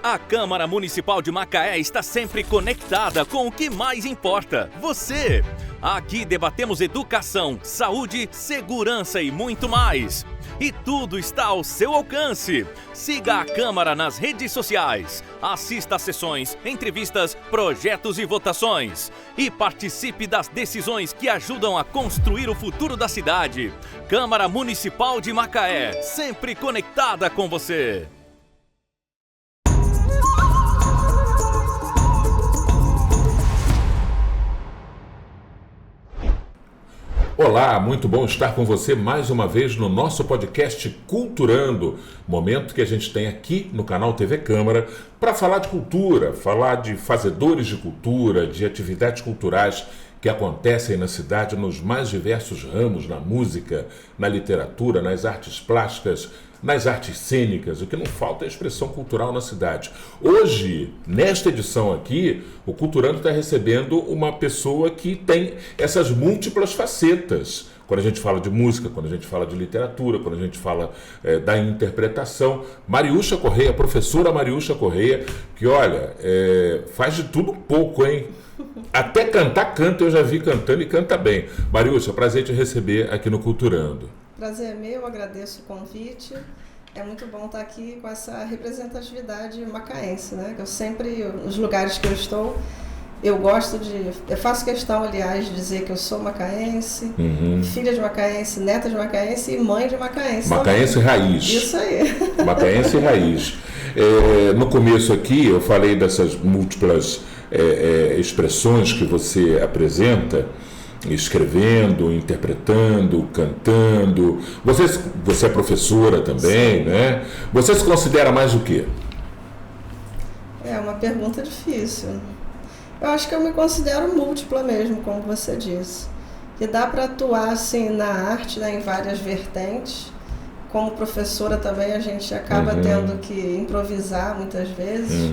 A Câmara Municipal de Macaé está sempre conectada com o que mais importa, você. Aqui debatemos educação, saúde, segurança e muito mais. E tudo está ao seu alcance. Siga a Câmara nas redes sociais. Assista a sessões, entrevistas, projetos e votações. E participe das decisões que ajudam a construir o futuro da cidade. Câmara Municipal de Macaé, sempre conectada com você. Olá, muito bom estar com você mais uma vez no nosso podcast Culturando, momento que a gente tem aqui no canal TV Câmara para falar de cultura, falar de fazedores de cultura, de atividades culturais que acontecem na cidade nos mais diversos ramos, na música, na literatura, nas artes plásticas, nas artes cênicas. O que não falta é a expressão cultural na cidade. Hoje, nesta edição aqui, o Culturando está recebendo uma pessoa que tem essas múltiplas facetas. Quando a gente fala de música, quando a gente fala de literatura, quando a gente fala da interpretação. Mariúcha Correia, professora Mariúcha Correia, que olha, faz de tudo um pouco, hein? Até cantar, canta, eu já vi cantando e canta bem. Mariúcha, prazer te receber aqui no Culturando. Prazer é meu, agradeço o convite. É muito bom estar aqui com essa representatividade macaense, né? Eu sempre, nos lugares que eu estou, eu faço questão, aliás, de dizer que eu sou macaense, filha de macaense, neta de macaense e mãe de macaense. Macaense também. raiz. Isso aí. Macaense raiz. No começo aqui eu falei dessas múltiplas expressões que você apresenta, escrevendo, interpretando, cantando. Você é professora também, né? Você se considera mais o quê? É uma pergunta difícil. Eu acho que eu me considero múltipla mesmo, como você disse. Que dá para atuar assim na arte, né, em várias vertentes. Como professora também a gente acaba tendo que improvisar muitas vezes.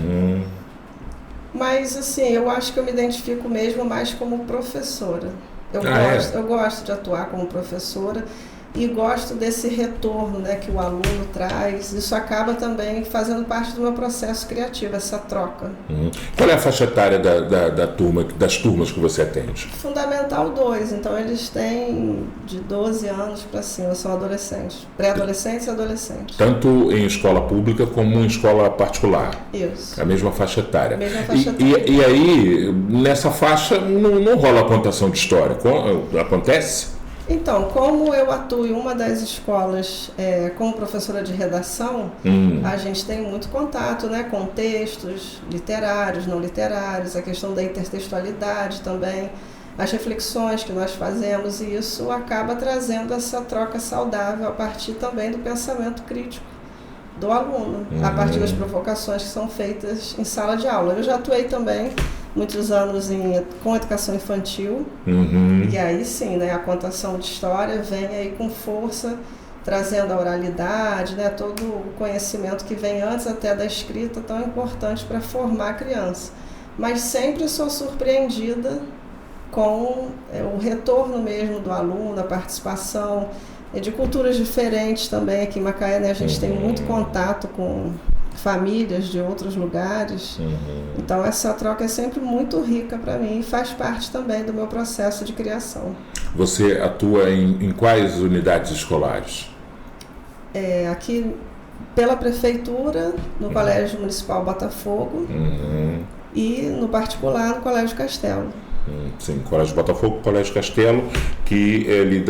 Mas assim, eu acho que eu me identifico mesmo mais como professora. Eu gosto de atuar como professora e gosto desse retorno, né, que o aluno traz. Isso acaba também fazendo parte do meu processo criativo, essa troca. Qual é a faixa etária das turmas que você atende? Fundamental 2, então eles têm de 12 anos para cima, são adolescentes, pré-adolescentes e adolescentes. Tanto em escola pública como em escola particular? Isso. A mesma faixa etária. Mesma faixa etária. E aí, nessa faixa, não rola a contação de história? Acontece? Então, como eu atuo em uma das escolas como professora de redação, a gente tem muito contato, né, com textos literários, não literários, a questão da intertextualidade também, as reflexões que nós fazemos, e isso acaba trazendo essa troca saudável a partir também do pensamento crítico do aluno, a partir das provocações que são feitas em sala de aula. Eu já atuei também muitos anos com educação infantil, e aí sim, né, a contação de história vem aí com força, trazendo a oralidade, né, todo o conhecimento que vem antes até da escrita, tão importante para formar a criança. Mas sempre sou surpreendida com o retorno mesmo do aluno, a participação de culturas diferentes também. Aqui em Macaé, né, a gente tem muito contato com famílias de outros lugares, então essa troca é sempre muito rica para mim e faz parte também do meu processo de criação. Você atua em quais unidades escolares? Aqui pela prefeitura, no Colégio Municipal Botafogo, e no particular no Colégio Castelo. Sim, Colégio Botafogo, Colégio Castelo, que é ali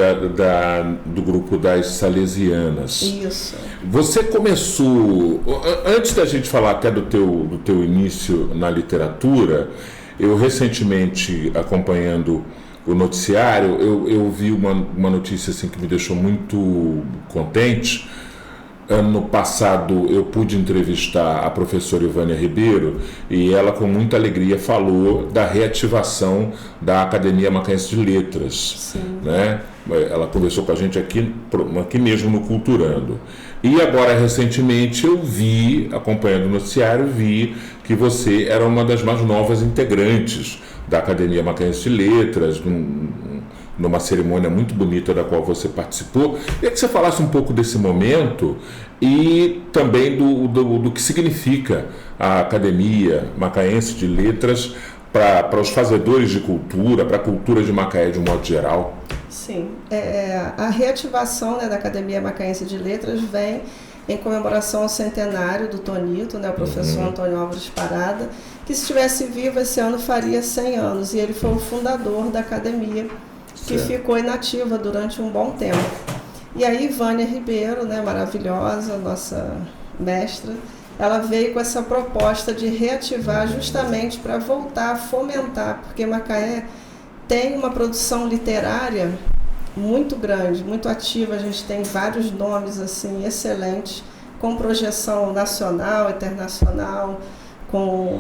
do grupo das Salesianas. Isso. Você começou, antes da gente falar até do teu início na literatura, eu recentemente, acompanhando o noticiário, eu vi uma notícia assim, que me deixou muito contente. Ano passado eu pude entrevistar a professora Ivânia Ribeiro e ela com muita alegria falou da reativação da Academia Macaense de Letras. Né? Ela conversou com a gente aqui mesmo no Culturando. E agora recentemente eu vi, acompanhando o noticiário, vi que você era uma das mais novas integrantes da Academia Macaense de Letras, numa cerimônia muito bonita da qual você participou. Queria que você falasse um pouco desse momento e também do que significa a Academia Macaense de Letras para os fazedores de cultura, para a cultura de Macaé de um modo geral. Sim, a reativação, né, da Academia Macaense de Letras vem em comemoração ao centenário do Tonito, né, o professor Antônio Álvares Parada, que se estivesse vivo esse ano faria 100 anos, e ele foi o fundador da academia, que ficou inativa durante um bom tempo. E aí Vânia Ribeiro, né, maravilhosa, nossa mestra, ela veio com essa proposta de reativar justamente para voltar a fomentar, porque Macaé tem uma produção literária muito grande, muito ativa. A gente tem vários nomes assim excelentes, com projeção nacional, internacional, com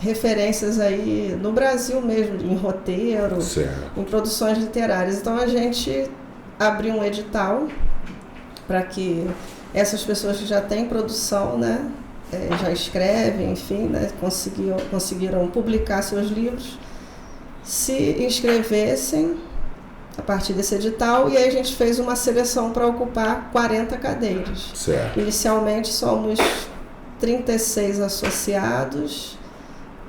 referências aí no Brasil mesmo, em roteiro, em produções literárias. Então a gente abriu um edital para que essas pessoas que já têm produção, né, já escrevem, enfim, né, conseguiram publicar seus livros, se inscrevessem a partir desse edital, e aí a gente fez uma seleção para ocupar 40 cadeiras. Certo. Inicialmente somos 36 associados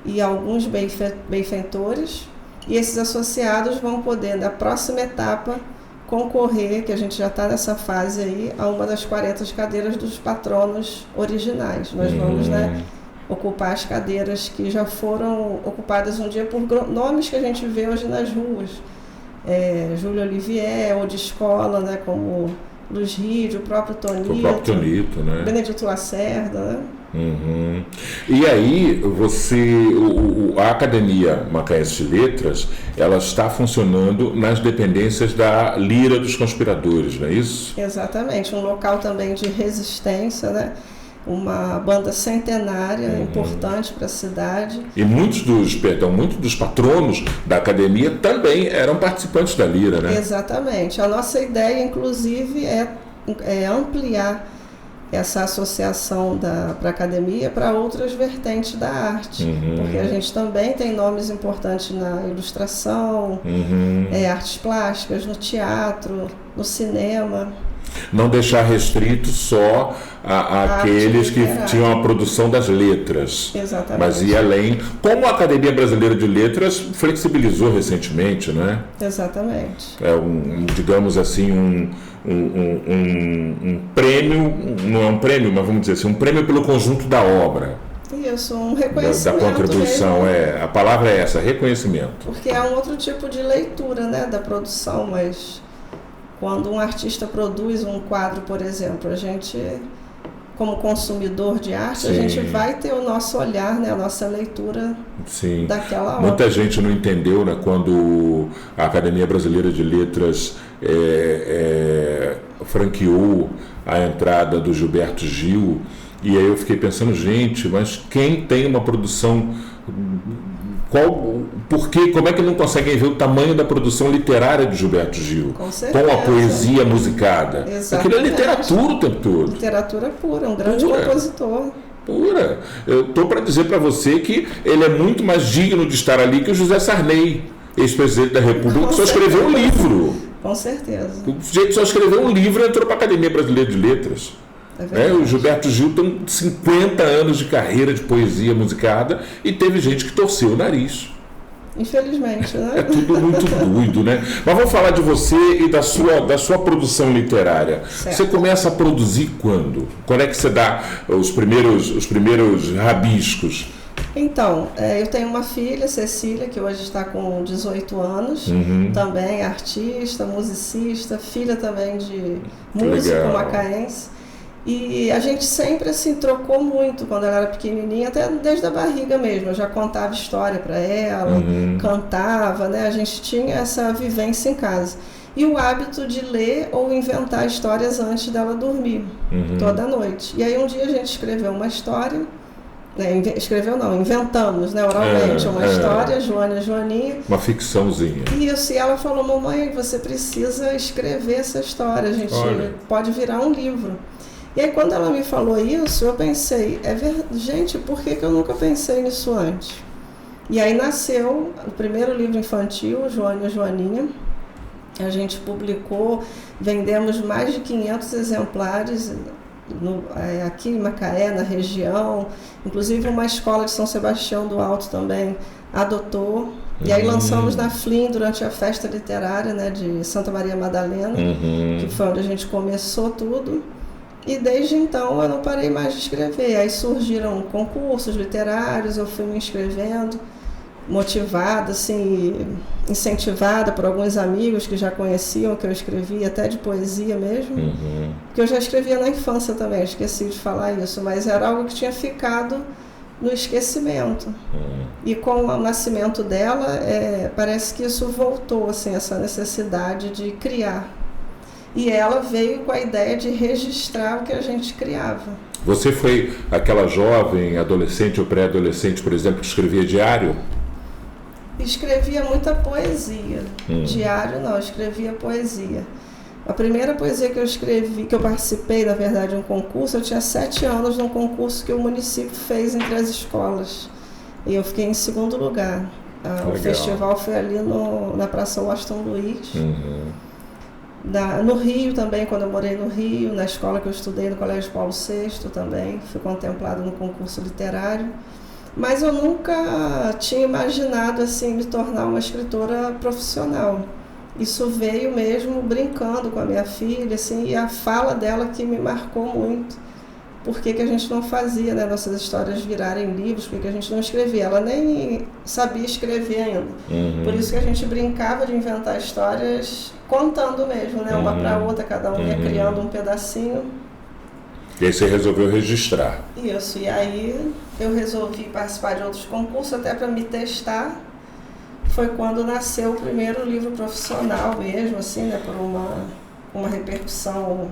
e alguns benfeitores, e esses associados vão poder, na próxima etapa, concorrer, que a gente já está nessa fase aí, a uma das 40 cadeiras dos patronos originais. Nós vamos, né, ocupar as cadeiras que já foram ocupadas um dia por nomes que a gente vê hoje nas ruas. Júlio Olivier, ou de escola, né, como Luiz Ride, o próprio Tonito, né? Benedito Lacerda, né? E aí, a Academia Macaense de Letras, ela está funcionando nas dependências da Lira dos Conspiradores, não é isso? Exatamente, um local também de resistência, né? Uma banda centenária, importante para a cidade. E muitos dos patronos da academia também eram participantes da Lira, né? Exatamente. A nossa ideia, inclusive, é ampliar essa associação para a academia para outras vertentes da arte. Porque a gente também tem nomes importantes na ilustração, artes plásticas, no teatro, no cinema. Não deixar restrito só àqueles que tinham a produção das letras. Exatamente. Mas ir além, como a Academia Brasileira de Letras flexibilizou recentemente, né? Exatamente. Digamos assim, um prêmio, não é um prêmio, mas vamos dizer assim, um prêmio pelo conjunto da obra. Isso, um reconhecimento. Da contribuição, mesmo. A palavra é essa, reconhecimento. Porque é um outro tipo de leitura, né, da produção, mas quando um artista produz um quadro, por exemplo, a gente, como consumidor de arte, a gente vai ter o nosso olhar, né, a nossa leitura daquela obra. Muita gente não entendeu, né, quando a Academia Brasileira de Letras franqueou a entrada do Gilberto Gil, e aí eu fiquei pensando, gente, mas quem tem uma produção... Como é que não conseguem ver o tamanho da produção literária de Gilberto Gil? Com certeza. Com a poesia musicada. Exatamente. Aquilo é literatura o tempo todo. Literatura pura, um grande compositor. Pura. Eu estou para dizer para você que ele é muito mais digno de estar ali que o José Sarney, ex-presidente da República, que só escreveu um livro. Com certeza. O sujeito só escreveu um livro e entrou para a Academia Brasileira de Letras. O Gilberto Gil tem 50 anos de carreira de poesia musicada e teve gente que torceu o nariz. Infelizmente, né? É tudo muito doido, né? Mas vamos falar de você e da sua produção literária. Certo. Você começa a produzir quando? Quando é que você dá os primeiros rabiscos? Então, eu tenho uma filha, Cecília, que hoje está com 18 anos, também artista, musicista, filha também de músico macaense. E a gente sempre assim trocou muito quando ela era pequenininha, até desde a barriga mesmo. Eu já contava história para ela, cantava, né? A gente tinha essa vivência em casa. E o hábito de ler ou inventar histórias antes dela dormir, toda noite. E aí um dia a gente escreveu uma história, né? Inventamos, né, oralmente uma história, Joana e Joaninha. Uma ficçãozinha. Isso, e ela falou, mamãe, você precisa escrever essa história, a gente pode virar um livro. E aí quando ela me falou isso, eu pensei, gente, por que eu nunca pensei nisso antes? E aí nasceu o primeiro livro infantil, Joana e Joaninha, A gente publicou, vendemos mais de 500 exemplares aqui em Macaé, na região. Inclusive uma escola de São Sebastião do Alto também adotou. E aí lançamos na FLIM durante a festa literária, né, de Santa Maria Madalena, que foi onde a gente começou tudo. E desde então eu não parei mais de escrever. Aí surgiram concursos literários, eu fui me inscrevendo, motivada, assim, incentivada por alguns amigos que já conheciam que eu escrevia, até de poesia mesmo, porque eu já escrevia na infância também, esqueci de falar isso, mas era algo que tinha ficado no esquecimento. E com o nascimento dela, parece que isso voltou, assim, essa necessidade de criar. E ela veio com a ideia de registrar o que a gente criava. Você foi aquela jovem, adolescente ou pré-adolescente, por exemplo, que escrevia diário? Escrevia muita poesia. Diário não, escrevia poesia. A primeira poesia que eu escrevi, que eu participei, na verdade, de um concurso, eu tinha 7 anos num concurso que o município fez entre as escolas. E eu fiquei em segundo lugar. O festival foi ali na Praça Washington Luiz. No Rio também, quando eu morei no Rio, na escola que eu estudei, no Colégio Paulo VI também, fui contemplado no concurso literário. Mas eu nunca tinha imaginado assim me tornar uma escritora profissional. Isso veio mesmo brincando com a minha filha, assim, e a fala dela que me marcou muito. Por que a gente não fazia, né, nossas histórias virarem livros, por que a gente não escrevia? Ela nem sabia escrever ainda. Por isso que a gente brincava de inventar histórias contando mesmo, né, uma para outra, cada um ia criando um pedacinho. E aí você resolveu registrar. Isso, e aí eu resolvi participar de outros concursos até para me testar. Foi quando nasceu o primeiro livro profissional mesmo, assim, né, por uma repercussão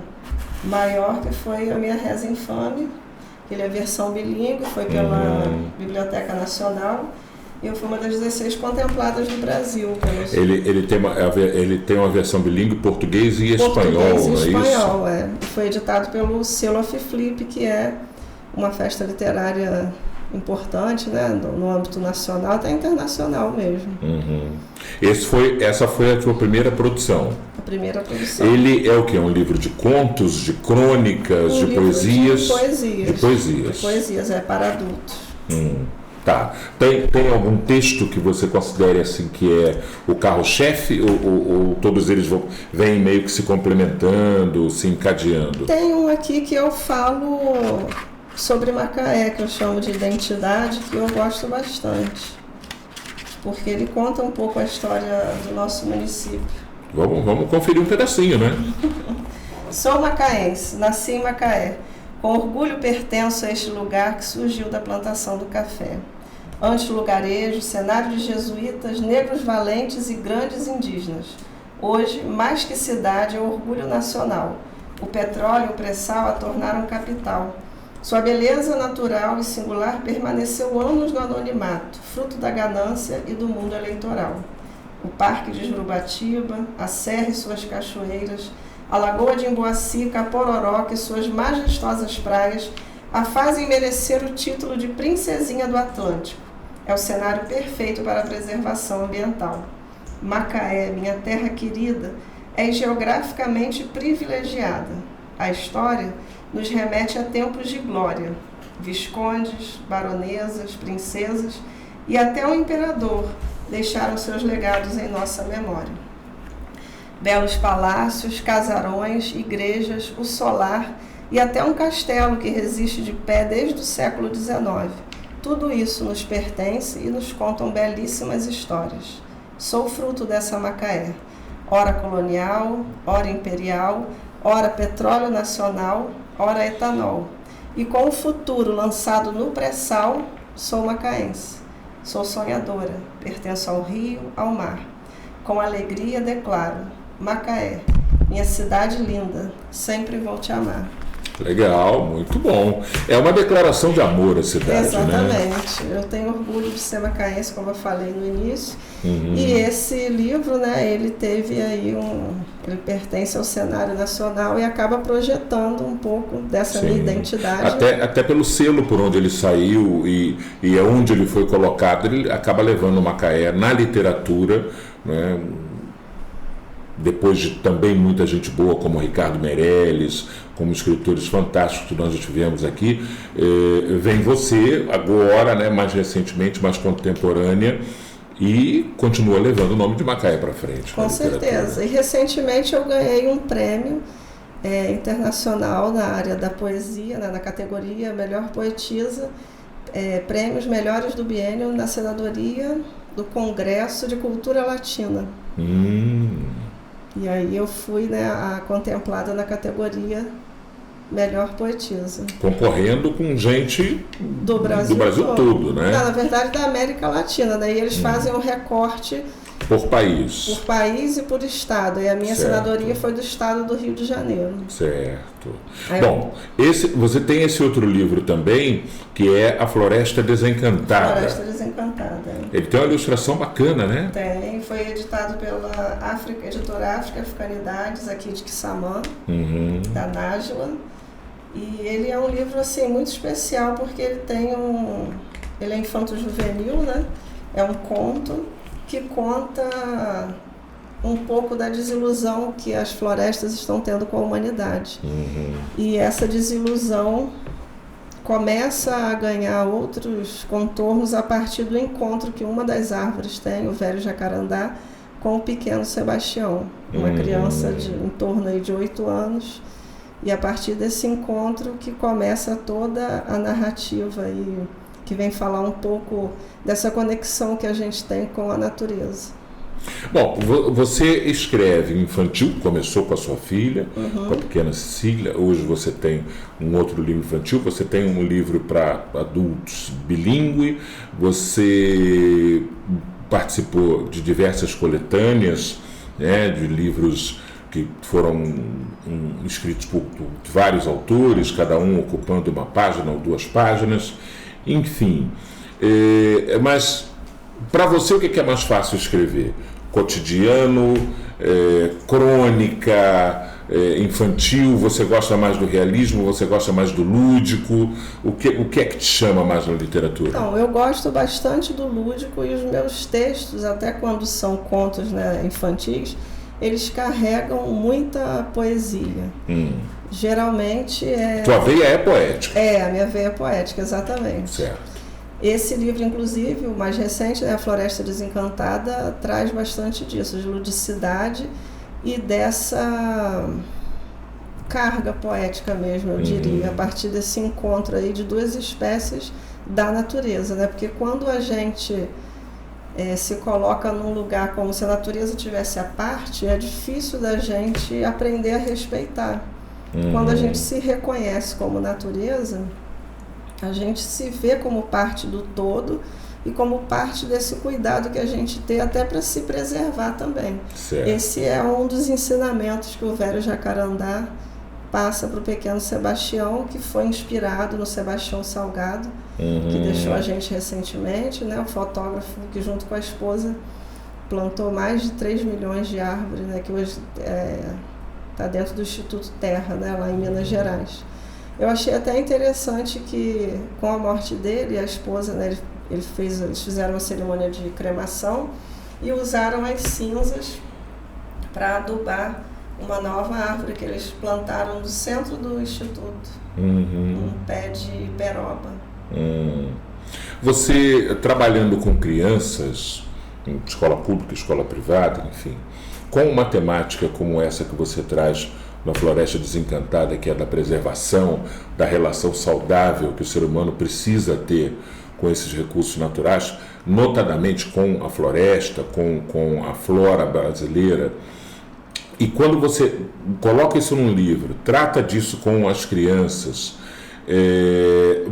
maior, que foi a minha Reza Infame. Ele é versão bilíngue, foi pela Biblioteca Nacional. E eu fui uma das 16 contempladas do Brasil. Ele tem uma versão bilíngue português e espanhol, não é espanhol, isso? Foi editado pelo selo Flip, que é uma festa literária importante, né, no âmbito nacional, até internacional mesmo. Essa foi a sua primeira produção? A primeira produção. Ele é o quê? Um livro de contos, de crônicas, de poesias? De poesias. De poesias. De poesias, para adultos. Tá. Tem algum texto que você considere assim que é o carro-chefe ou todos eles vêm meio que se complementando, se encadeando? Tem um aqui que eu falo sobre Macaé, que eu chamo de identidade, que eu gosto bastante, porque ele conta um pouco a história do nosso município. Vamos conferir um pedacinho, né? Sou macaense, nasci em Macaé. Com orgulho pertenço a este lugar que surgiu da plantação do café. Antes lugarejo, cenário de jesuítas, negros valentes e grandes indígenas. Hoje, mais que cidade, é orgulho nacional. O petróleo e o pré-sal a tornaram capital. Sua beleza natural e singular permaneceu anos no anonimato, fruto da ganância e do mundo eleitoral. O Parque de Jurubatiba, a Serra e suas cachoeiras, a Lagoa de Emboaci, Capororoca e suas majestosas praias a fazem merecer o título de Princesinha do Atlântico. É o cenário perfeito para a preservação ambiental. Macaé, minha terra querida, é geograficamente privilegiada. A história nos remete a tempos de glória. Viscondes, baronesas, princesas e até o imperador deixaram seus legados em nossa memória. Belos palácios, casarões, igrejas, o solar e até um castelo que resiste de pé desde o século XIX. Tudo isso nos pertence e nos contam belíssimas histórias. Sou fruto dessa Macaé, ora colonial, ora imperial, ora petróleo nacional, ora etanol. E com o futuro lançado no pré-sal, sou macaense. Sou sonhadora, pertenço ao rio, ao mar. Com alegria declaro, Macaé, minha cidade linda, sempre vou te amar. Legal, muito bom. É uma declaração de amor à cidade, exatamente, né? Eu tenho orgulho de ser macaense, como eu falei no início. E esse livro, né, ele teve aí ele pertence ao cenário nacional e acaba projetando um pouco dessa minha identidade. Até pelo selo por onde ele saiu e onde ele foi colocado, ele acaba levando Macaé na literatura, né? depois de também muita gente boa como Ricardo Meirelles, como escritores fantásticos que nós já tivemos aqui, vem você agora, né, mais recentemente, mais contemporânea, e continua levando o nome de Macaé para frente. Com certeza. E recentemente eu ganhei um prêmio internacional na área da poesia, né, na categoria Melhor Poetisa, prêmios melhores do biênio na senadoria do Congresso de Cultura Latina. E aí eu fui, né, a contemplada na categoria Melhor Poetisa. Concorrendo com gente do Brasil todo, né? Não, na verdade da América Latina, daí eles fazem um recorte por país. Por país e por estado. E a minha senadoria foi do estado do Rio de Janeiro. Certo. Bom, você tem esse outro livro também, que é A Floresta Desencantada. Floresta Desencantada. Ele tem uma ilustração bacana, né? Tem. Foi editado pela editora África Africanidades, aqui de Quissamã, da Nájila. E ele é um livro, assim, muito especial, porque ele é infanto-juvenil, né? É um conto que conta um pouco da desilusão que as florestas estão tendo com a humanidade. E essa desilusão começa a ganhar outros contornos a partir do encontro que uma das árvores tem, o velho jacarandá, com o pequeno Sebastião, uma criança em torno aí de 8 anos. E a partir desse encontro que começa toda a narrativa aí, que vem falar um pouco dessa conexão que a gente tem com a natureza. Bom, você escreve infantil, começou com a sua filha, com a pequena Cecília, hoje você tem um outro livro infantil, você tem um livro para adultos bilíngue, você participou de diversas coletâneas, né, de livros que foram escritos por vários autores, cada um ocupando uma página ou 2 páginas, enfim. Mas para você o que é mais fácil escrever? Cotidiano, crônica, infantil? Você gosta mais do realismo? Você gosta mais do lúdico? O que é que te chama mais na literatura? Então, eu gosto bastante do lúdico, e os meus textos, até quando são contos, né, infantis, eles carregam muita poesia. Geralmente Tua veia é poética. A minha veia é poética, exatamente. Certo. Esse livro, inclusive, o mais recente, né, A Floresta Desencantada, traz bastante disso, de ludicidade e dessa carga poética mesmo, eu diria, a partir desse encontro aí de 2 espécies da natureza, né? Porque quando a gente se coloca num lugar como se a natureza tivesse à parte, é difícil da gente aprender a respeitar. Quando a gente se reconhece como natureza, a gente se vê como parte do todo e como parte desse cuidado que a gente tem até para se preservar também. Certo. Esse é um dos ensinamentos que o velho jacarandá passa para o pequeno Sebastião, que foi inspirado no Sebastião Salgado, que deixou a gente recentemente, né? O fotógrafo que junto com a esposa plantou mais de 3 milhões de árvores, né? Que hoje está dentro do Instituto Terra, né? Lá em Minas Gerais. Eu achei até interessante que, com a morte dele, a esposa, né, eles fizeram uma cerimônia de cremação e usaram as cinzas para adubar uma nova árvore que eles plantaram no centro do Instituto, um pé de peroba. Você, trabalhando com crianças, em escola pública, escola privada, enfim, com uma temática como essa que você traz na Floresta Desencantada, que é da preservação, da relação saudável que o ser humano precisa ter com esses recursos naturais, notadamente com a floresta, com a flora brasileira. E quando você coloca isso num livro, trata disso com as crianças,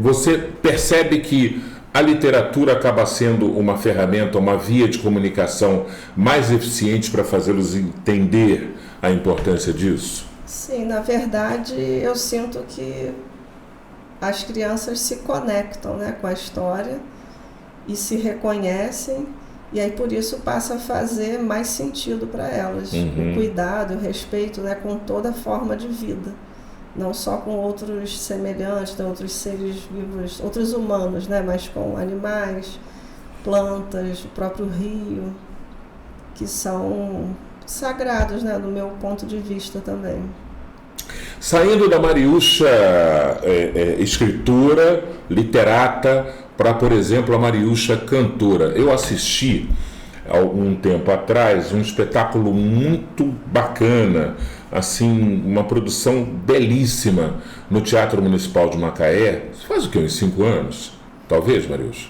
você percebe que a literatura acaba sendo uma ferramenta, uma via de comunicação mais eficiente para fazê-los entender a importância disso? Sim, na verdade, eu sinto que as crianças se conectam, né, com a história e se reconhecem, e aí por isso passa a fazer mais sentido para elas. O cuidado, o respeito, né, com toda forma de vida, não só com outros semelhantes, né, outros seres vivos, outros humanos, né, mas com animais, plantas, o próprio rio, que são sagrados, né, do meu ponto de vista também. Saindo da Mariúcha escritora, literata, para, por exemplo, a Mariúcha cantora. Eu assisti, há algum tempo atrás, um espetáculo muito bacana, assim, uma produção belíssima no Teatro Municipal de Macaé. Faz o quê? Uns 5 anos? Talvez, Mariúcha?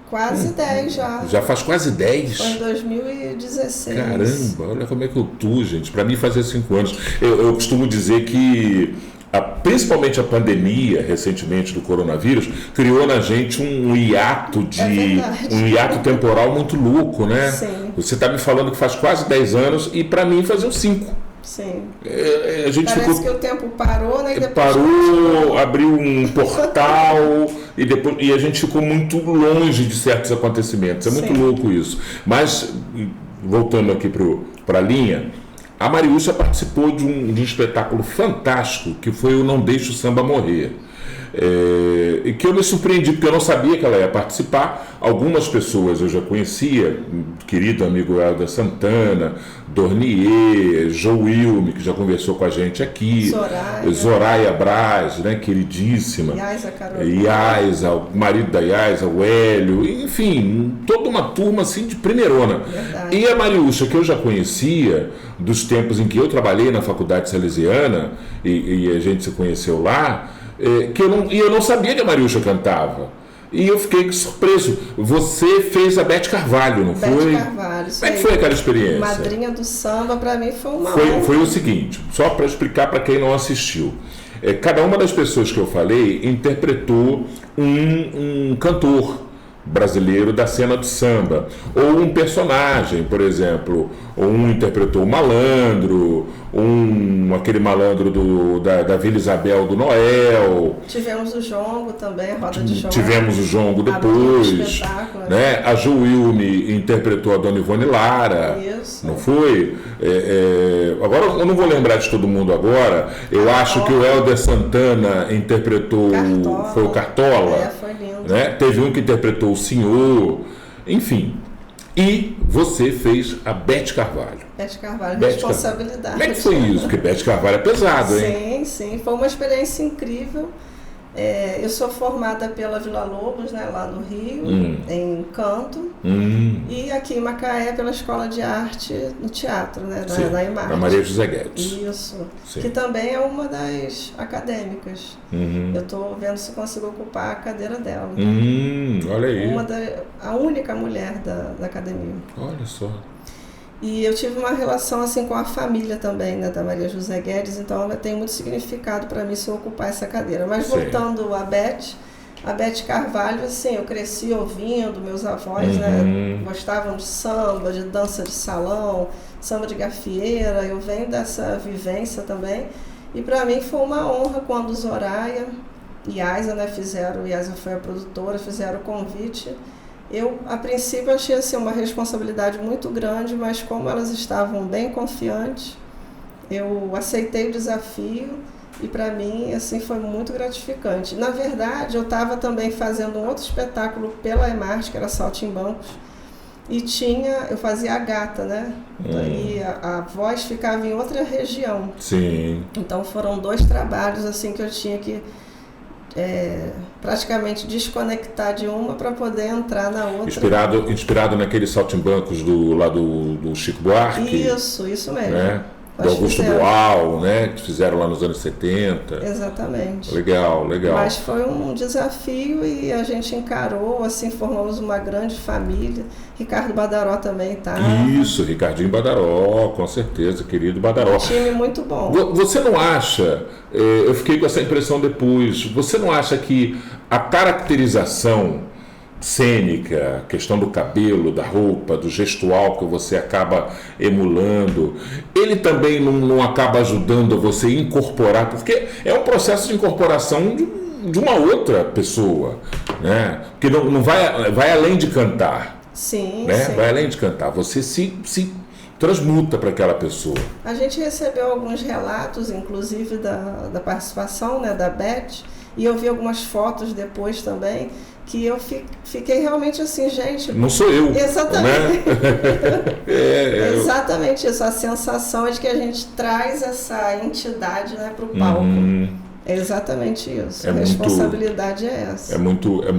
Quase 10 já. Já faz quase 10? Foi em 2016. Caramba, olha como é que eu tô, gente. Para mim fazia 5 anos. Eu costumo dizer que, principalmente a pandemia, recentemente, do coronavírus, criou na gente um hiato um hiato temporal muito louco, né? Sim. Você está me falando que faz quase 10 anos e para mim faziam 5. Sim. A gente Parece que o tempo parou, né? E depois parou, abriu um portal e a gente ficou muito longe de certos acontecimentos. É muito louco isso. Mas, voltando aqui para a linha, a Mariúcha participou de um espetáculo fantástico que foi o Não Deixe o Samba Morrer. E que eu me surpreendi, porque eu não sabia que ela ia participar. Algumas pessoas eu já conhecia, querido amigo Helder Santana, Dornier, Joilme, que já conversou com a gente aqui, Zoraia Braz, né, queridíssima, Yaisa, o marido da Yaisa, o Hélio, enfim, toda uma turma assim de primeirona. Verdade. E a Mariúcha, que eu já conhecia dos tempos em que eu trabalhei na Faculdade Salesiana e a gente se conheceu lá, eu não sabia que a Mariúcha cantava. E eu fiquei surpreso. Você fez a Beth Carvalho, não foi? Beth Carvalho. Como é que foi aquela experiência? Madrinha do samba, para mim foi uma honra. Foi o seguinte, só para explicar para quem não assistiu. Cada uma das pessoas que eu falei interpretou um cantor brasileiro da cena do samba, ou um personagem, por exemplo, ou um interpretou o malandro, aquele malandro da Vila Isabel do Noel. Tivemos o jongo também, a roda de jongo. Tivemos o jongo depois, né? A Joilme interpretou a Dona Ivone Lara. Isso. Não foi? Agora eu não vou lembrar de todo mundo agora. Eu acho que o Helder Santana interpretou foi o Cartola. Foi lindo. Né? Teve um que interpretou o Senhor, enfim. E você fez a Beth Carvalho. Beth Carvalho, responsabilidade. Como é que foi isso? Porque Beth Carvalho é pesado, hein? Sim, foi uma experiência incrível. Eu sou formada pela Vila Lobos, né, lá no Rio, em canto, e aqui em Macaé pela Escola de Arte no Teatro, né, na Imarte. A Maria José Guedes. Isso, sim. Que também é uma das acadêmicas. Eu estou vendo se consigo ocupar a cadeira dela. Olha aí. A única mulher da academia. Olha só. E eu tive uma relação assim com a família também, né, da Maria José Guedes, então ela tem muito significado para mim se eu ocupar essa cadeira. Mas voltando a Beth Carvalho, assim, eu cresci ouvindo, meus avós, né, gostavam de samba, de dança de salão, samba de gafieira, eu venho dessa vivência também. E para mim foi uma honra quando Zoraia e Yaisa, né, Yaisa foi a produtora, fizeram o convite. Eu, a princípio, achei assim, uma responsabilidade muito grande, mas como elas estavam bem confiantes, eu aceitei o desafio e, para mim, assim, foi muito gratificante. Na verdade, eu estava também fazendo um outro espetáculo pela Imarte, que era Saltimbancos, e eu fazia a gata, né? E a voz ficava em outra região. Sim. Então, foram 2 trabalhos, assim, que eu tinha que praticamente desconectar de uma para poder entrar na outra. Inspirado naqueles saltimbancos do Chico Buarque. Isso mesmo. Né? Do Augusto Boal, né? Que fizeram lá nos anos 70. Exatamente. Legal. Mas foi um desafio e a gente encarou, assim, formamos uma grande família. Ricardo Badaró também tá. Isso, Ricardinho Badaró, com certeza, querido Badaró. Um time muito bom. Você não acha, eu fiquei com essa impressão depois, você não acha que a caracterização cênica, questão do cabelo, da roupa, do gestual que você acaba emulando, ele também não acaba ajudando você a incorporar, porque é um processo de incorporação de uma outra pessoa, né? Que não vai além de cantar. Sim, né? sim. Vai além de cantar, você se transmuta para aquela pessoa. A gente recebeu alguns relatos, inclusive da participação, né, da Beth, e eu vi algumas fotos depois também, que eu fiquei realmente assim, gente... Não sou eu. Exatamente. Né? Exatamente isso. A sensação é de que a gente traz essa entidade, né, para o palco. É exatamente isso. A responsabilidade é essa.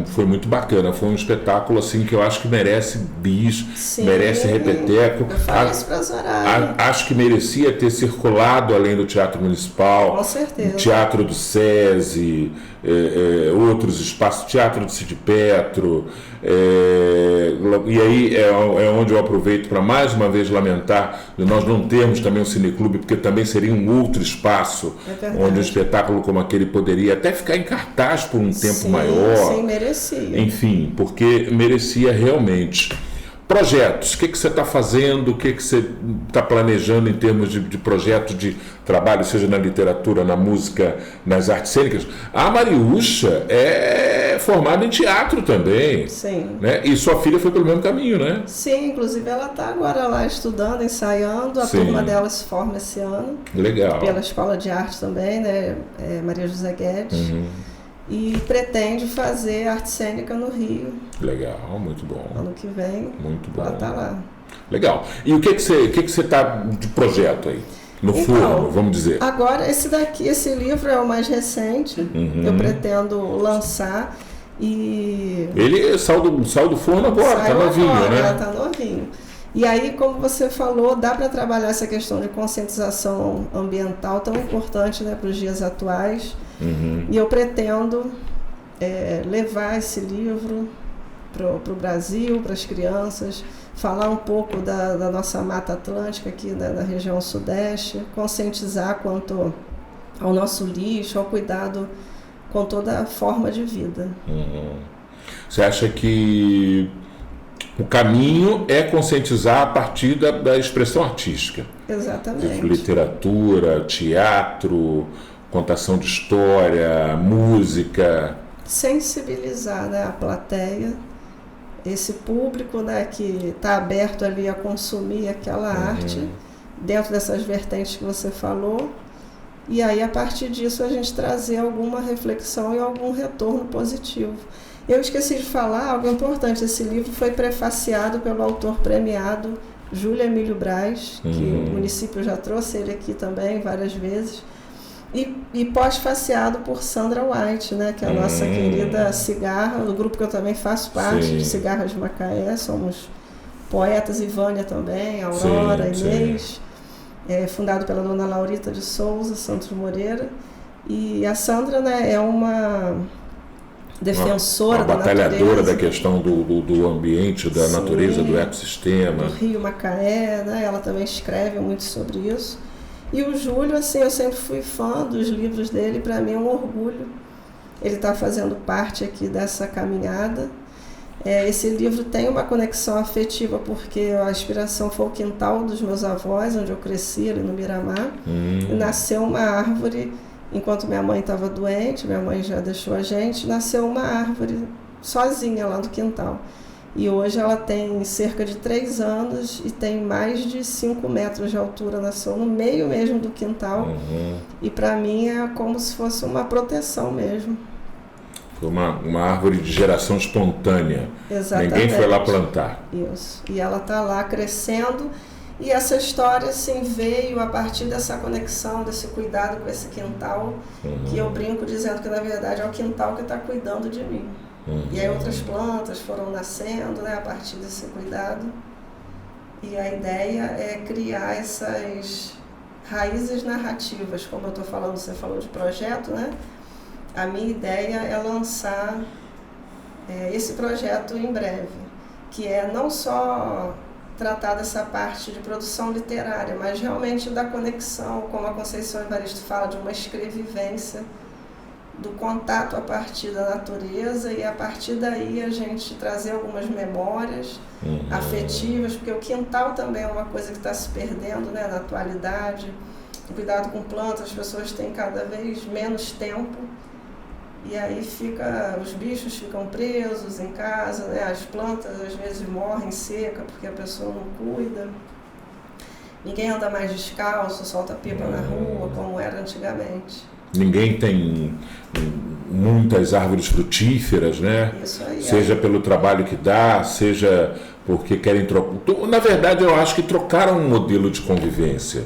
Foi muito bacana. Foi um espetáculo assim que eu acho que merece bis, merece repeteco. Eu falo isso para Zoraia. Acho que merecia ter circulado além do Teatro Municipal. Com certeza. Teatro do SESI, outros espaços, Teatro do Cid Petro. E aí é onde eu aproveito para mais uma vez lamentar de nós não termos também um cineclube, porque também seria um outro espaço onde um espetáculo como aquele poderia até ficar em cartaz por um tempo maior. Sim, merecia. Enfim, porque merecia realmente. Projetos, o que você está fazendo, o que você está planejando em termos de projetos de trabalho, seja na literatura, na música, nas artes cênicas? A Mariúcha é formada em teatro também. Sim. Né? E sua filha foi pelo mesmo caminho, né? Sim, inclusive ela está agora lá estudando, ensaiando, a turma dela se forma esse ano. Legal. Pela Escola de Arte também, né? Maria José Guedes. E pretende fazer arte cênica no Rio. Legal, muito bom. Ano que vem. Muito bom. Ela está lá. Legal. E o que você está de projeto aí? No forno, vamos dizer. Agora, esse livro é o mais recente. Eu pretendo lançar e... Ele saiu do forno agora, está novinho, né? Ela está novinho. E aí, como você falou, dá para trabalhar essa questão de conscientização ambiental tão importante, né, para os dias atuais. E eu pretendo levar esse livro para o Brasil, para as crianças, falar um pouco da nossa Mata Atlântica aqui da região sudeste, conscientizar quanto ao nosso lixo, ao cuidado com toda a forma de vida. Você acha que o caminho é conscientizar a partir da expressão artística? Exatamente. Literatura, teatro, contação de história, música. Sensibilizar, né, a plateia, esse público, né, que está aberto ali a consumir aquela arte, dentro dessas vertentes que você falou, e aí a partir disso a gente trazer alguma reflexão e algum retorno positivo. Eu esqueci de falar algo importante, esse livro foi prefaciado pelo autor premiado Júlio Emílio Braz, que o município já trouxe ele aqui também várias vezes, e pós-faciado por Sandra White, né, que é a nossa querida cigarra, do grupo que eu também faço parte, de Cigarras de Macaé, somos poetas, Ivânia também, Aurora, Inês, fundado pela dona Laurita de Souza Santos Moreira, e a Sandra, né, é uma defensora uma da batalhadora natureza, da questão do ambiente, da natureza, do ecossistema. Do Rio Macaé, né, ela também escreve muito sobre isso. E o Júlio, assim, eu sempre fui fã dos livros dele, para mim é um orgulho. Ele está fazendo parte aqui dessa caminhada. Esse livro tem uma conexão afetiva, porque a inspiração foi o quintal dos meus avós, onde eu cresci, ali no Miramar. E nasceu uma árvore, enquanto minha mãe estava doente, minha mãe já deixou a gente, nasceu uma árvore sozinha lá no quintal. E hoje ela tem cerca de 3 anos e tem mais de 5 metros de altura, nasceu no meio mesmo do quintal. E para mim é como se fosse uma proteção mesmo. Foi uma árvore de geração espontânea. Exatamente. Ninguém foi lá plantar. Isso. E ela está lá crescendo. E essa história assim, veio a partir dessa conexão, desse cuidado com esse quintal, que eu brinco dizendo que na verdade é o quintal que está cuidando de mim. E aí outras plantas foram nascendo, né, a partir desse cuidado. E a ideia é criar essas raízes narrativas, como eu estou falando, você falou de projeto, né? A minha ideia é lançar esse projeto em breve, que é não só tratar dessa parte de produção literária, mas realmente da conexão, como a Conceição Evaristo fala, de uma escrevivência, do contato a partir da natureza, e a partir daí a gente trazer algumas memórias afetivas, porque o quintal também é uma coisa que está se perdendo, né, na atualidade. O cuidado com plantas, as pessoas têm cada vez menos tempo, e aí os bichos ficam presos em casa, né, as plantas às vezes morrem seca porque a pessoa não cuida. Ninguém anda mais descalço, solta pipa na rua, como era antigamente. ninguém tem muitas árvores frutíferas, né? Isso aí, seja pelo trabalho que dá, seja porque querem trocar. Na verdade, eu acho que trocaram um modelo de convivência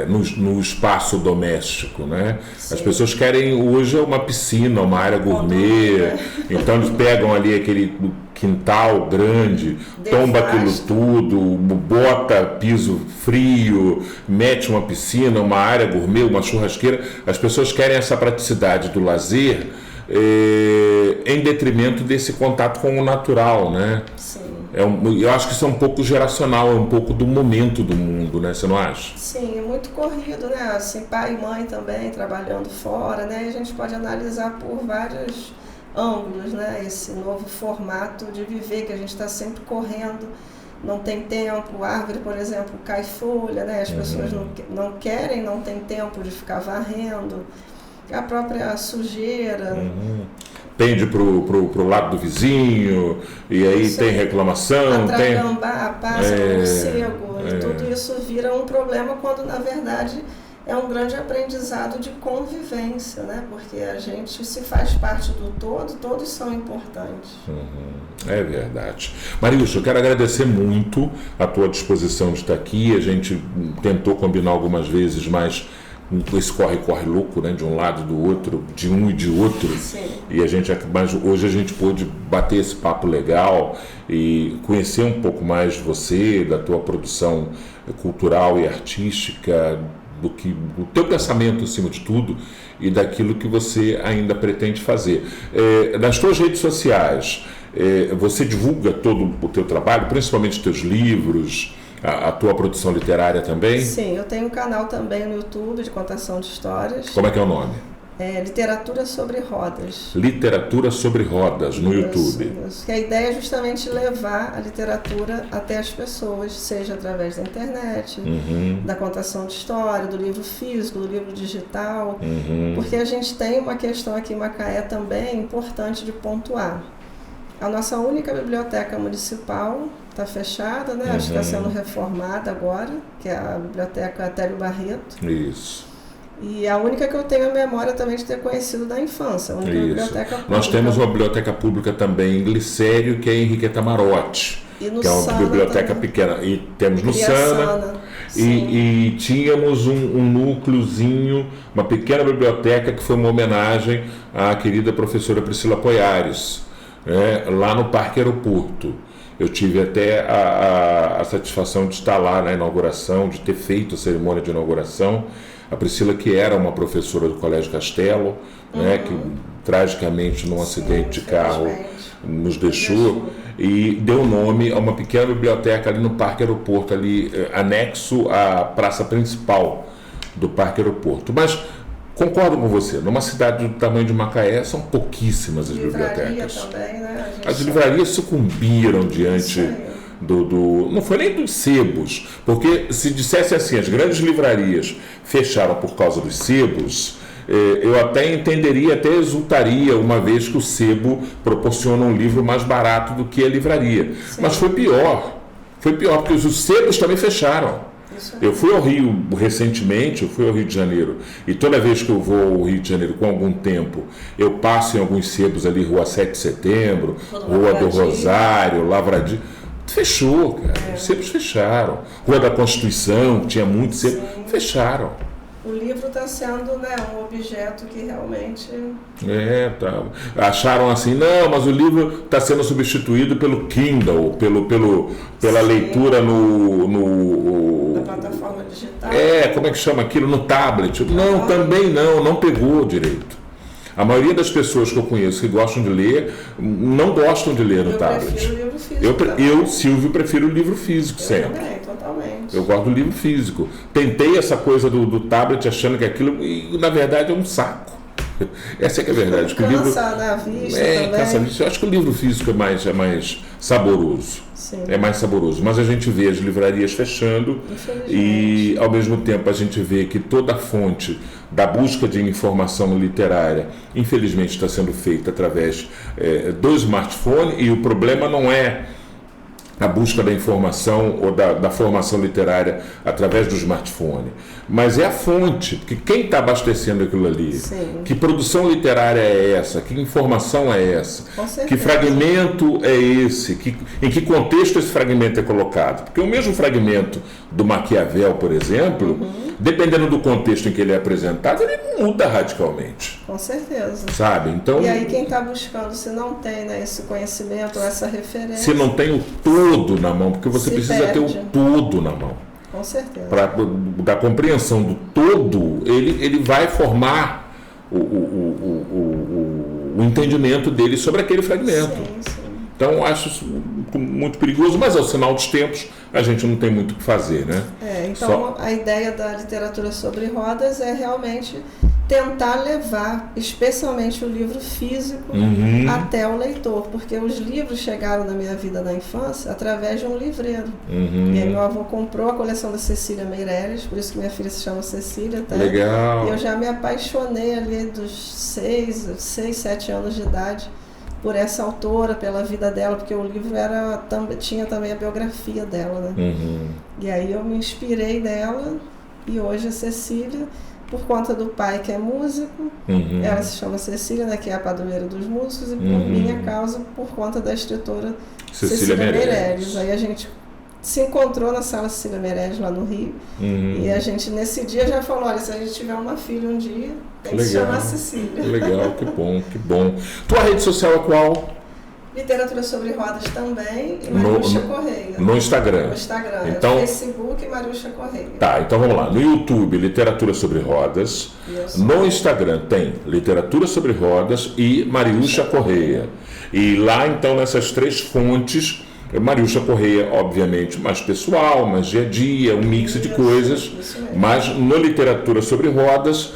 no espaço doméstico, né? Sim. As pessoas querem hoje uma piscina, uma área gourmet, então eles pegam ali aquele quintal grande, tomba aquilo tudo, bota piso frio, mete uma piscina, uma área gourmet, uma churrasqueira. As pessoas querem essa praticidade do lazer em detrimento desse contato com o natural, né? Sim. Eu acho que isso é um pouco geracional, é um pouco do momento do mundo, né? Você não acha? Sim, é muito corrido, né? Assim, pai e mãe também trabalhando fora, né? E a gente pode analisar por vários ângulos, né? Esse novo formato de viver, que a gente está sempre correndo, não tem tempo, árvore, por exemplo, cai folha, né? As pessoas não querem, não tem tempo de ficar varrendo, a própria sujeira. Pende pro lado do vizinho, e aí tem reclamação. Atrai gambá, pássaro, morcego, e tudo isso vira um problema quando, na verdade, é um grande aprendizado de convivência, né? Porque a gente se faz parte do todo, todos são importantes. É verdade. Marilson, eu quero agradecer muito a tua disposição de estar aqui. A gente tentou combinar algumas vezes, mas esse corre-corre louco, né? De um lado, do outro, de um e de outro. Sim. Mas hoje a gente pôde bater esse papo legal e conhecer um pouco mais de você, da tua produção cultural e artística, do teu pensamento acima de tudo e daquilo que você ainda pretende fazer. Nas tuas redes sociais, você divulga todo o teu trabalho, principalmente os teus livros, a tua produção literária também? Sim, eu tenho um canal também no YouTube de contação de histórias. Como é que é o nome? Literatura sobre Rodas. Literatura sobre Rodas, no YouTube. Isso. Que a ideia é justamente levar a literatura até as pessoas, seja através da internet, da contação de história, do livro físico, do livro digital, porque a gente tem uma questão aqui em Macaé também importante de pontuar. A nossa única biblioteca municipal está fechada, né? Acho que está sendo reformada agora, que é a Biblioteca Atélio Barreto. Isso. E a única que eu tenho a memória também de ter conhecido da infância, a única biblioteca pública. Nós temos uma biblioteca pública também em Glicério, que é Henriqueta Marotti, que é uma biblioteca também pequena. E temos no Sana. E tínhamos um núcleozinho, uma pequena biblioteca que foi uma homenagem à querida professora Priscila Poiares, lá no Parque Aeroporto. Eu tive até a satisfação de estar lá na inauguração, de ter feito a cerimônia de inauguração. A Priscila, que era uma professora do Colégio Castelo, que tragicamente num acidente de carro nos deixou, e deu nome a uma pequena biblioteca ali no Parque Aeroporto, ali anexo à praça principal do Parque Aeroporto. Mas concordo com você, numa cidade do tamanho de Macaé são pouquíssimas as bibliotecas. Também, né? As livrarias sucumbiram diante não foi nem dos sebos, porque se dissesse assim, as grandes livrarias fecharam por causa dos sebos, eu até entenderia, até exultaria, uma vez que o sebo proporciona um livro mais barato do que a livraria. Sim. Mas foi pior, porque os sebos também fecharam. Eu fui ao Rio recentemente, eu fui ao Rio de Janeiro, e toda vez que eu vou ao Rio de Janeiro com algum tempo, eu passo em alguns sebos ali, Rua 7 de Setembro, Rua do Rosário, Lavradio. Fechou, cara. Os sebos fecharam. Rua da Constituição, tinha muito sebo, fecharam. O livro está sendo, um objeto que realmente... Tá. Acharam assim, não, mas o livro está sendo substituído pelo Kindle, pela leitura na plataforma digital. Como é que chama aquilo? No tablet. Não, também não pegou direito. A maioria das pessoas que eu conheço que gostam de ler, não gostam de ler no tablet. Eu prefiro o livro físico. Eu, Silvio, prefiro o livro físico sempre. Também, totalmente. Eu gosto do livro físico. Tentei essa coisa do tablet achando que aquilo, e na verdade é um saco. Essa é que é a verdade. Cansa na vista também. Cansa a vista. Eu acho que o livro físico é mais saboroso. Sim. É mais saboroso. Mas a gente vê as livrarias fechando e, ao mesmo tempo, a gente vê que toda a fonte da busca de informação literária, infelizmente, está sendo feita através do smartphone, e o problema não é a busca da informação ou da formação literária através do smartphone, mas é a fonte, porque quem está abastecendo aquilo ali? Sim. Que produção literária é essa? Que informação é essa? Com certeza. Que fragmento é esse? Em que contexto esse fragmento é colocado? Porque o mesmo fragmento do Maquiavel, por exemplo, dependendo do contexto em que ele é apresentado, ele muda radicalmente. Com certeza. Sabe? Então, e aí quem está buscando, se não tem, né, esse conhecimento, essa referência... Se não tem o todo na mão, porque você precisa ter o todo na mão. Com certeza. Da compreensão do todo, ele vai formar o entendimento dele sobre aquele fragmento. Sim, sim. Então, acho isso muito perigoso, mas ao sinal dos tempos, a gente não tem muito o que fazer, né? Então, a ideia da literatura sobre rodas é realmente tentar levar, especialmente o livro físico, até o leitor, porque os livros chegaram na minha vida na infância através de um livreiro. E aí meu avô comprou a coleção da Cecília Meirelles, por isso que minha filha se chama Cecília, tá? Legal. E eu já me apaixonei ali dos 6, 7 anos de idade por essa autora, pela vida dela, porque o livro tinha também a biografia dela, né? E aí eu me inspirei nela, e hoje a Cecília, por conta do pai que é músico, ela se chama Cecília, né, que é a padroeira dos músicos, e por minha causa, por conta da escritora Cecília Meirelles. Aí a gente se encontrou na sala Cecília Meirelles, lá no Rio, e a gente nesse dia já falou, olha, se a gente tiver uma filha um dia, tem que se chamar Cecília. Legal, que bom, que bom. Tua rede social é qual? Literatura sobre rodas também, e Mariúcha Correia. No Instagram? No Instagram, então, Facebook e Mariúcha Correia. Tá, então vamos lá. No YouTube, Literatura sobre Rodas. Isso. No Instagram tem Literatura sobre Rodas e Mariúcha Correia. E lá, então, nessas 3 fontes, Mariúcha Correia, obviamente, mais pessoal, mais dia a dia, um mix de coisas. Mas no Literatura sobre Rodas,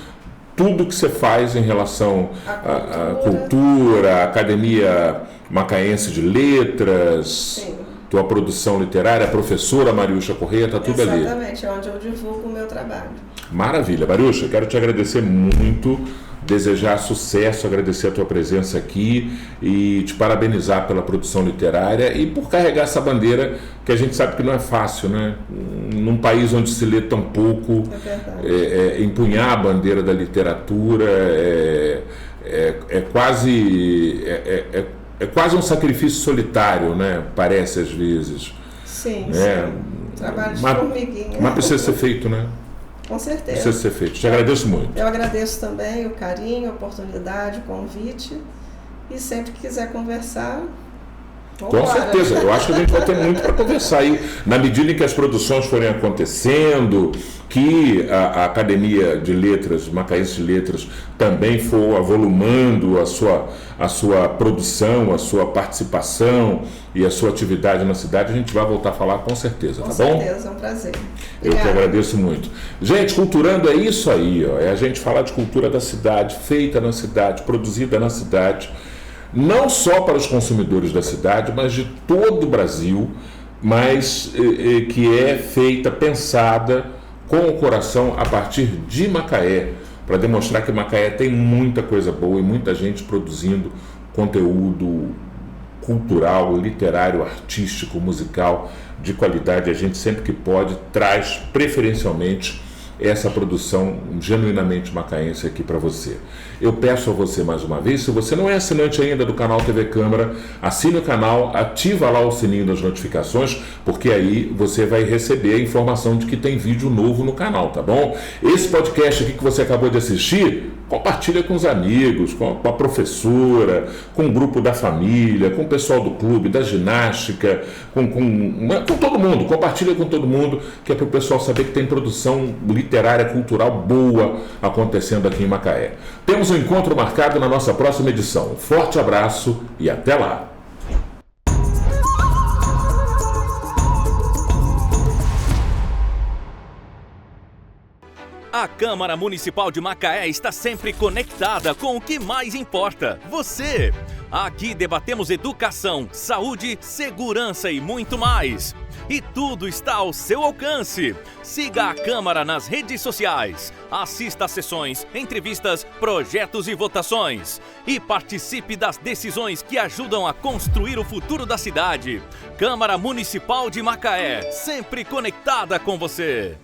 tudo que você faz em relação à cultura, à Academia Macaense de Letras, sim, tua produção literária, a professora Mariúcha Correia, está tudo ali. Exatamente, é onde eu divulgo o meu trabalho. Maravilha. Mariúcha, quero te agradecer muito, desejar sucesso, agradecer a tua presença aqui e te parabenizar pela produção literária e por carregar essa bandeira que a gente sabe que não é fácil, né? Num país onde se lê tão pouco, empunhar a bandeira da literatura é quase um sacrifício solitário, né? Parece às vezes. Sim, sim. Trabalho de formiguinha. Mas precisa ser feito, né? Com certeza. Precisa ser feito. Te agradeço muito. Eu agradeço também o carinho, a oportunidade, o convite. E sempre que quiser conversar, com certeza, eu acho que a gente vai ter muito para conversar aí, na medida em que as produções forem acontecendo, que a Academia de Letras, Macaense de Letras, também for avolumando a sua produção, a sua participação e a sua atividade na cidade, a gente vai voltar a falar com certeza, tá bom? Com certeza, é um prazer. Eu que agradeço muito. Gente, Culturando é isso aí, ó, é a gente falar de cultura da cidade, feita na cidade, produzida na cidade, não só para os consumidores da cidade, mas de todo o Brasil, mas que é feita, pensada com o coração a partir de Macaé, para demonstrar que Macaé tem muita coisa boa e muita gente produzindo conteúdo cultural, literário, artístico, musical de qualidade. A gente sempre que pode traz preferencialmente essa produção genuinamente macaense aqui para você. Eu peço a você mais uma vez, se você não é assinante ainda do canal TV Câmara, assine o canal, ativa lá o sininho das notificações, porque aí você vai receber a informação de que tem vídeo novo no canal, tá bom? Esse podcast aqui que você acabou de assistir, compartilha com os amigos, com a professora, com o grupo da família, com o pessoal do clube, da ginástica, com todo mundo. Compartilha com todo mundo, que é para o pessoal saber que tem produção literária, cultural boa acontecendo aqui em Macaé. Temos um encontro marcado na nossa próxima edição. Um forte abraço e até lá! A Câmara Municipal de Macaé está sempre conectada com o que mais importa, você. Aqui debatemos educação, saúde, segurança e muito mais. e tudo está ao seu alcance. Siga a Câmara nas redes sociais, assista a sessões, entrevistas, projetos e votações e participe das decisões que ajudam a construir o futuro da cidade. Câmara Municipal de Macaé, sempre conectada com você.